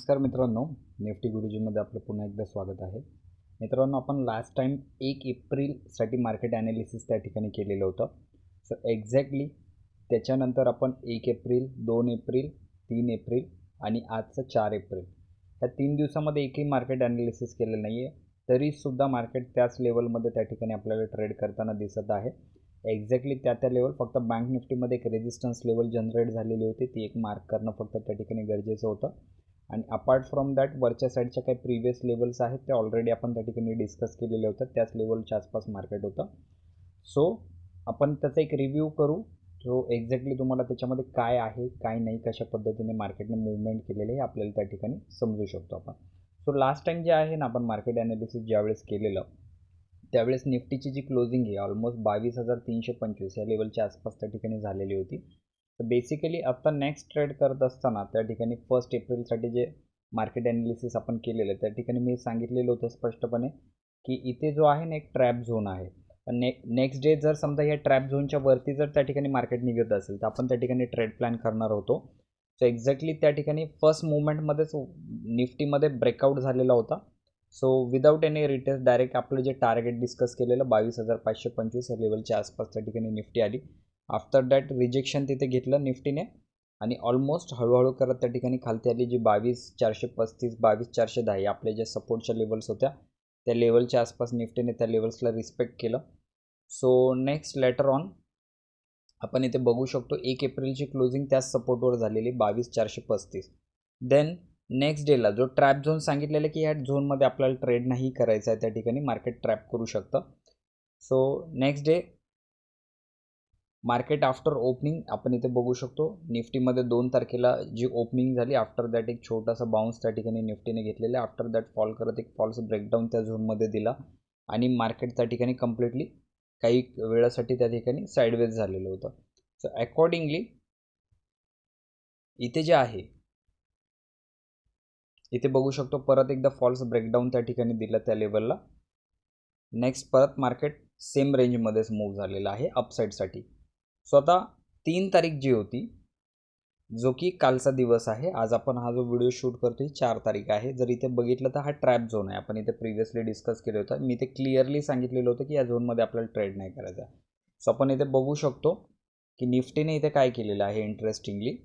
नमस्कार मित्रांनो, निफ्टी गुरुजीमध्ये आपलं पुन्हा एकदा स्वागत आहे. मित्रांनो, आपण लास्ट टाईम 1 एप्रिलसाठी मार्केट ॲनालिसिस त्या ठिकाणी केलेलं होतं. सो एक्झॅक्टली त्याच्यानंतर आपण 1 एप्रिल, 2 एप्रिल, 3 एप्रिल आणि आजचं 4 एप्रिल या 3 दिवसामध्ये एकही मार्केट ॲनालिसिस केलेलं नाही आहे. तरीसुद्धा मार्केट त्याच लेवलमध्ये त्या ठिकाणी आपल्याला ट्रेड करताना दिसत आहे. एक्झॅक्टली त्या लेवल फक्त बँक निफ्टीमध्ये एक रेजिस्टन्स लेवल जनरेट झालेली होती, ती एक मार्क करणं फक्त त्या ठिकाणी गरजेचं होतं. आणि अपार्ट फ्रॉम दॅट वरच्या साईडच्या काही प्रिव्हियस लेवल्स आहेत ते ऑलरेडी आपण त्या ठिकाणी डिस्कस केलेले होतं. त्याच लेवलच्या आसपास मार्केट होतं. सो आपण त्याचा एक रिव्ह्यू करू. सो एक्झॅक्टली तुम्हाला त्याच्यामध्ये काय आहे, काय नाही, कशा पद्धतीने मार्केटने मूवमेंट केलेले हे आपल्याला त्या ठिकाणी समजू शकतो आपण. सो लास्ट टाईम जे आहे ना, आपण मार्केट ॲनालिसिस ज्यावेळेस केलेलं त्यावेळेस निफ्टीची जी क्लोजिंग आहे ऑलमोस्ट 22,325 या लेवलच्या आसपास त्या ठिकाणी झालेली होती. तर बेसिकली आता नेक्स्ट ट्रेड करत असताना त्या ठिकाणी 1 एप्रिलसाठी जे मार्केट ॲनालिसिस आपण केलेलं त्या ठिकाणी मी सांगितलेलं होतं स्पष्टपणे की इथे जो आहे ना एक ट्रॅप झोन आहे. पण नेक्स्ट डे जर समजा या ट्रॅप झोनच्या वरती जर त्या ठिकाणी मार्केट निघत असेल तर आपण त्या ठिकाणी ट्रेड प्लॅन करणार होतो. सो एक्झॅक्टली त्या ठिकाणी फर्स्ट मुवमेंटमध्येच निफ्टीमध्ये ब्रेकआउट झालेला होता. So without any retest direct आपलं जे टार्गेट डिस्कस केलेलं 22,525 या लेवलच्या आसपास त्या ठिकाणी निफ्टी आली. आफ्टर दॅट रिजेक्शन तिथे घेतलं निफ्टीने आणि ऑलमोस्ट हळूहळू करत त्या ठिकाणी खालती आली, जी 22,435 22,410 आपल्या ज्या सपोर्टच्या लेवल्स होत्या त्या लेवलच्या आसपास निफ्टीने त्या लेवल्सला रिस्पेक्ट केलं. सो नेक्स्ट लेटर ऑन आपण इथे बघू शकतो 1 एप्रिलची क्लोजिंग त्याच सपोर्टवर झालेली 22,435. देन नेक्स्ट डेला जो ट्रॅप झोन सांगितलेला की ह्या झोनमध्ये आपल्याला ट्रेड नाही करायचा आहे, त्या ठिकाणी मार्केट ट्रॅप करू शकतं. So next day market after opening आपण इथे बघू शकतो निफ्टीमध्ये 2 तारखेला जी ओपनिंग झाली आफ्टर दॅट एक छोटासा बाउन्स त्या ठिकाणी निफ्टीने घेतलेला आहे. आफ्टर दॅट फॉल करत एक फॉल्स ब्रेकडाऊन त्या झोनमध्ये दिला आणि मार्केट त्या ठिकाणी कम्प्लिटली काही वेळासाठी त्या ठिकाणी साईडवेज झालेलं होतं. सो अकॉर्डिंगली इथे जे आहे इथे बघू शकतो परत एकदा फॉल्स ब्रेकडाऊन त्या ठिकाणी दिला त्या लेवलला. नेक्स्ट परत मार्केट सेम रेंजमध्येच मूव्ह झालेलं आहे अपसाईडसाठी. सो आता 3 तारीख जी होती जो की कालचा दिवस आहे, आज आपण हा जो व्हिडिओ शूट करतो ही 4 तारीख आहे. जर इथे बघितलं तर हा ट्रॅप झोन आहे. आपण इथे प्रिव्हियसली डिस्कस केलं होतं. मी ते क्लिअरली सांगितलेलं होतं की या झोनमध्ये आपल्याला ट्रेड नाही करायचा. सो आपण इथे बघू शकतो की निफ्टीने इथे काय केलेलं आहे इंटरेस्टिंगली,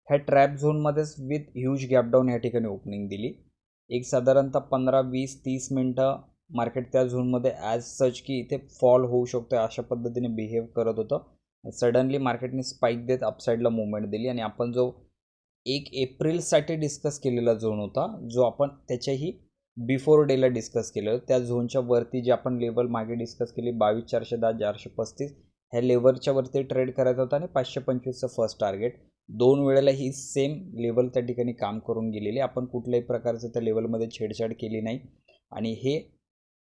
ह्या ट्रॅप झोनमध्येच विथ ह्यूज गॅपडाऊन या ठिकाणी ओपनिंग दिली. एक साधारणतः 15, 20, 30 मिनटं मार्केट त्या झोनमध्ये ॲज सच की इथे फॉल होऊ शकतो अशा पद्धतीने बिहेव करत होतं. सडनली मार्केटने स्पाईक देत अपसाईडला मुवमेंट दिली आणि आपण जो 1 एप्रिलसाठी डिस्कस केलेला झोन होता, जो आपण त्याच्याही बिफोर डेला डिस्कस केलं, त्या झोनच्या वरती जे आपण लेवल मागे डिस्कस केली 22,410 435 ह्या लेवलच्या वरती ट्रेड करायचा होता आणि 525चं फर्स्ट टार्गेट. 2 वेळेला ही सेम लेवल त्या ठिकाणी काम करून गेलेली. आपण कुठल्याही प्रकारचं त्या लेवलमध्ये छेडछाड केली नाही आणि हे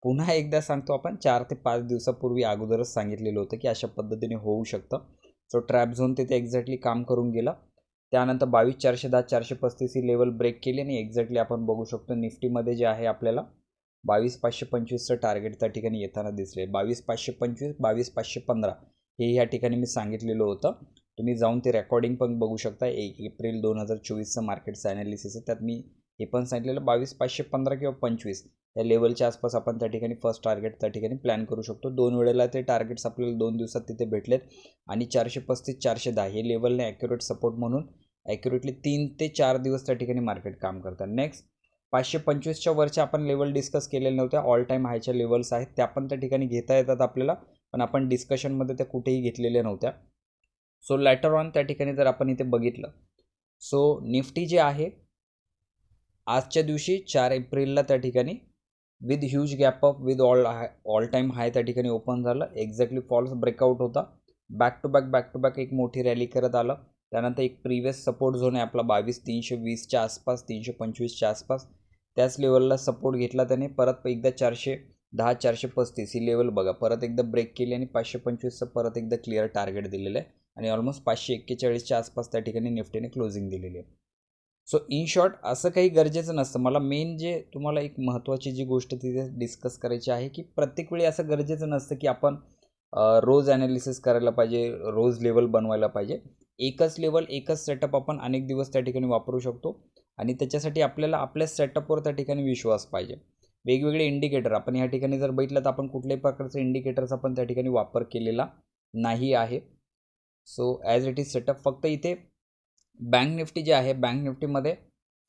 पुन्हा एकदा सांगतो, आपण 4 ते 5 दिवसापूर्वी अगोदरच सांगितलेलं होतं की अशा पद्धतीने होऊ शकतं. सो ट्रॅप झोन तिथे एक्झॅक्टली काम करून गेला. त्यानंतर 22,410 435 ही लेवल ब्रेक केली आणि एक्झॅक्टली आपण बघू शकतो निफ्टीमध्ये जे आहे आपल्याला 22,525चं टार्गेट त्या ठिकाणी येताना दिसले. 22,525 22,515 हे या ठिकाणी मी सांगितलेलं होतं. तुम्ही जाऊन ते रेकॉर्डिंग पण बघू शकता. 1 एप्रिल 2024चं मार्केटचं ॲनालिसिस आहे, त्यात मी हे पण सांगितलेलं 22,515 किंवा 25 या लेवलच्या आसपास आपण त्या ठिकाणी फर्स्ट टार्गेट त्या ठिकाणी प्लॅन करू शकतो. 2 वेळेला ते टार्गेट्स आपल्याला 2 दिवसात तिथे भेटलेत आणि 435 410 हे लेवलने ॲक्युरेट सपोर्ट म्हणून ॲक्युरेटली 3 ते 4 दिवस त्या ठिकाणी मार्केट काम करतात. नेक्स्ट 525च्या वरच्या आपण लेवल डिस्कस केलेल्या नव्हत्या. ऑल टाईम हायच्या लेवल्स आहेत त्या पण त्या ठिकाणी घेता येतात आपल्याला, पण आपण डिस्कशनमध्ये त्या कुठेही घेतलेल्या नव्हत्या. सो लॅटर ऑन त्या ठिकाणी जर आपण इथे बघितलं, सो निफ्टी जे आहे आजच्या दिवशी 4 एप्रिलला त्या ठिकाणी with huge gap up with all time high त्या ठिकाणी ओपन झालं. एक्झॅक्टली फॉल्स ब्रेकआउट होता. बॅक टू बॅक एक मोठी रॅली करत आलं. त्यानंतर एक प्रिव्हियस सपोर्ट झोन आहे आपला 22,320च्या आसपास 325च्या आसपास, त्याच लेवलला सपोर्ट घेतला त्याने. परत एकदा 410 435 ही लेवल बघा परत एकदा ब्रेक केली आणि 525चं परत एकदा क्लिअर टार्गेट दिलेलं आहे आणि ऑलमोस्ट 541च्या आसपास त्या ठिकाणी निफ्टीने क्लोजिंग दिलेली आहे. सो इन शॉर्ट असं काही गरजेचं नसतं. मला मेन जे तुम्हाला एक महत्त्वाची जी गोष्ट तिथे डिस्कस करायची आहे की प्रत्येक वेळी असं गरजेचं नसतं की आपण रोज ॲनालिसिस करायला पाहिजे, रोज लेवल बनवायला पाहिजे. एकच लेवल एकच सेटअप आपण अनेक दिवस त्या ठिकाणी वापरू शकतो आणि त्याच्यासाठी आपल्याला आपल्या सेटअपवर त्या ठिकाणी विश्वास पाहिजे. वेगवेगळे इंडिकेटर आपण या ठिकाणी जर बघितलं तर आपण कुठल्याही प्रकारचे इंडिकेटरचा पण त्या ठिकाणी वापर केलेला नाही आहे. So as it is setup. फक्त इथे बँक निफ्टी जे आहे, बँक निफ्टीमध्ये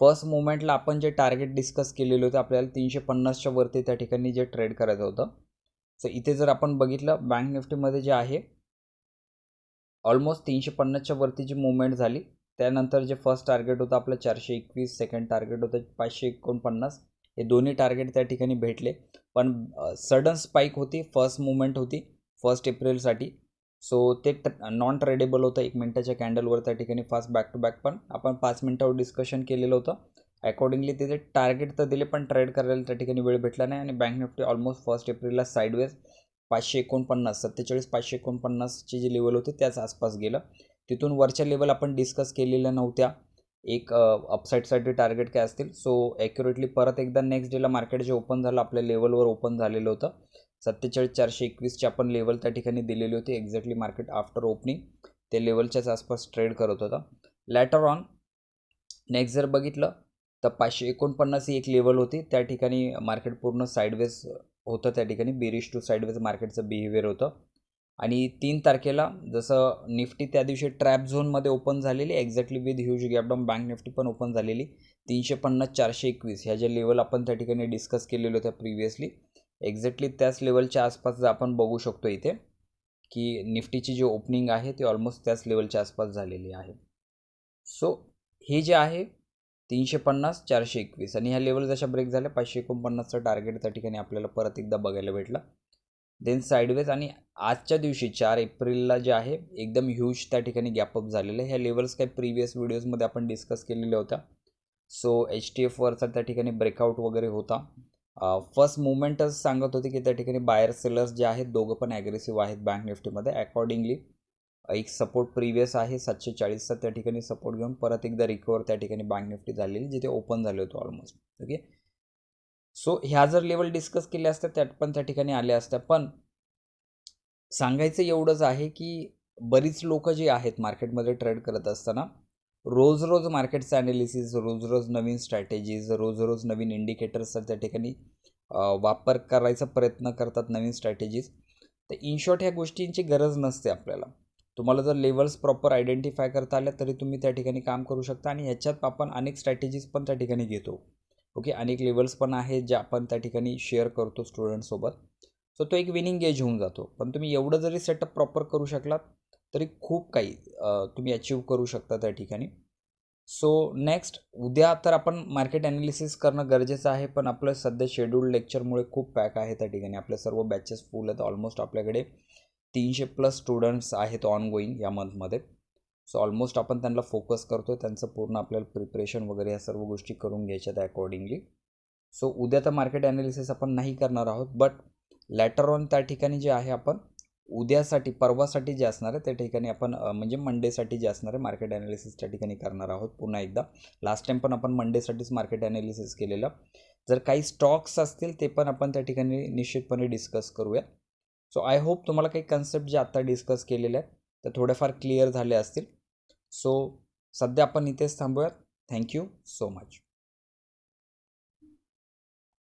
फर्स्ट मुवमेंटला आपण जे टार्गेट डिस्कस केलेलं होतं, आपल्याला 350च्या वरती त्या ठिकाणी जे ट्रेड करायचं होतं. सो इथे जर आपण बघितलं बँक निफ्टीमध्ये जे आहे ऑलमोस्ट 350च्या वरती जी मुवमेंट झाली, त्यानंतर जे फर्स्ट टार्गेट होतं आपलं 421, सेकंड टार्गेट होतं 549, हे दोन्ही टार्गेट त्या ठिकाणी भेटले. पण सडन स्पाईक होती, फर्स्ट मुवमेंट होती 1 एप्रिलसाठी. सो ते नॉन ट्रेडेबल होतं 1 मिनिटाच्या कॅन्डलवर त्या ठिकाणी फास्ट बॅक टू बॅक. पण आपण 5 मिनिटावर डिस्कशन केलेलं होतं. अकॉर्डिंगली तिथे टार्गेट तर दिले पण ट्रेड करायला त्या ठिकाणी वेळ भेटला नाही. आणि बँक निफ्टी ऑलमोस्ट 1 एप्रिलला साईडवेज 549, 47-549ची जी लेवल होती त्याच आसपास गेलं. तिथून वरच्या लेवल आपण डिस्कस केलेल्या नव्हत्या. एक अपसाईडसाठी टार्गेट काय असतील. सो ॲक्युरेटली परत एकदा नेक्स्ट डेला मार्केट जे ओपन झालं आपल्या लेवलवर ओपन झालेलं होतं. 47,421ची आपण लेवल त्या ठिकाणी दिलेली होती. एक्झॅक्टली मार्केट आफ्टर ओपनिंग ते लेवलच्याच आसपास ट्रेड करत होता. लॅटर ऑन नेक्स्ट जर बघितलं तर 549 ही एक लेवल होती. त्या ठिकाणी मार्केट पूर्ण साईडवेज होतं. त्या ठिकाणी बेरिश टू साईडवेज मार्केटचं बिहेवियर होतं. आणि 3 तारखेला जसं निफ्टी त्या दिवशी ट्रॅप झोनमध्ये ओपन झालेली, exactly with huge gap down bank Nifty पण ओपन झालेली. 350-421 ह्या ज्या लेवल आपण त्या ठिकाणी डिस्कस केलेल्या होत्या प्रिव्हियसली, एक्झॅक्टली त्याच लेवलच्या आसपास आपण बघू शकतो इथे की निफ्टीची जी ओपनिंग आहे ती ऑलमोस्ट त्याच लेवलच्या आसपास झालेली आहे. सो हे जे आहे 350-421 आणि ह्या लेवल जशा ब्रेक झाल्या 549चं टार्गेट त्या ठिकाणी आपल्याला परत एकदा बघायला भेटला. देन साईडवेज आणि आजच्या दिवशी 4 एप्रिलला जे आहे एकदम ह्यूज त्या ठिकाणी गॅपअप झालेलं आहे. ह्या लेवल्स काही प्रिव्हियस व्हिडिओजमध्ये आपण डिस्कस केलेल्या होत्या. सो HTFवरचा त्या ठिकाणी ब्रेकआउट वगैरे होता. फर्स्ट मुवमेंटच सांगत होते की त्या ठिकाणी बायर सेलर्स जे आहेत दोघं पण ॲग्रेसिव्ह आहेत बँक निफ्टीमध्ये. अकॉर्डिंगली एक सपोर्ट प्रिव्हियस आहे 740चा, त्या ठिकाणी सपोर्ट घेऊन परत एकदा रिकवर त्या ठिकाणी बँक निफ्टी झालेली जिथे ओपन झाले होते ऑलमोस्ट. ओके, सो ह्या जर लेवल डिस्कस केल्या असत्या त्यात पण त्या ठिकाणी आल्या असत्या. पण सांगायचं एवढंच आहे की बरीच लोक जे आहेत मार्केटमध्ये ट्रेड करत असताना रोज रोज मार्केटचं ॲनालिसिस, रोज रोज नवीन स्ट्रॅटेजीज, रोज रोज नवीन इंडिकेटर्सचा त्या ठिकाणी वापर करायचा प्रयत्न करतात, नवीन स्ट्रॅटेजीज. तर इन शॉर्ट ह्या गोष्टींची गरज नसते आपल्याला. तुम्हाला जर लेवल्स प्रॉपर आयडेंटिफाय करता आल्या तरी तुम्ही त्या ठिकाणी काम करू शकता. आणि ह्याच्यात आपण अनेक स्ट्रॅटेजीज पण त्या ठिकाणी घेतो. ओके, अनेक लेवल्स पण आहेत जे आपण त्या ठिकाणी शेअर करतो स्टुडंटसोबत. सो तो एक विनिंग गेज होऊन जातो. पण तुम्ही एवढं जरी सेटअप प्रॉपर करू शकलात तरी खूप काही तुम्ही अचीव करू शकता त्या ठिकाणी. सो नेक्स्ट उद्या तर आपण मार्केट ॲनालिसिस करणं गरजेचं आहे. पण आपलं सध्या शेड्यूल्ड लेक्चरमुळे खूप पॅक आहे त्या ठिकाणी. आपल्या सर्व बॅचेस फुल आहेत. ऑलमोस्ट आपल्याकडे 300+ स्टुडंट्स आहेत ऑन गोईंग या मंथमध्ये. सो ऑलमोस्ट आपण त्यांना फोकस करतो आहे. त्यांचं पूर्ण आपल्याला प्रिपरेशन वगैरे या सर्व गोष्टी करून घ्यायच्यात अकॉर्डिंगली. सो उद्या तर मार्केट ॲनालिसिस आपण नाही करणार आहोत. बट लॅटर ऑन त्या ठिकाणी जे आहे आपण उद्यासाठी, परवासाठी जे असणार आहे त्या ठिकाणी आपण म्हणजे मंडेसाठी जे असणार आहे मार्केट ॲनालिसिस त्या ठिकाणी करणार आहोत पुन्हा एकदा. लास्ट टाईम पण आपण मंडेसाठीच मार्केट ॲनालिसिस केलेलं. जर काही स्टॉक्स असतील ते पण आपण त्या ठिकाणी निश्चितपणे डिस्कस करूया. सो आय होप तुम्हाला काही कन्सेप्ट जे आत्ता डिस्कस केलेले आहेत ते थोडेफार क्लिअर झाले असतील. सो सध्या आपण इथेच थांबूयात. Thank you so much.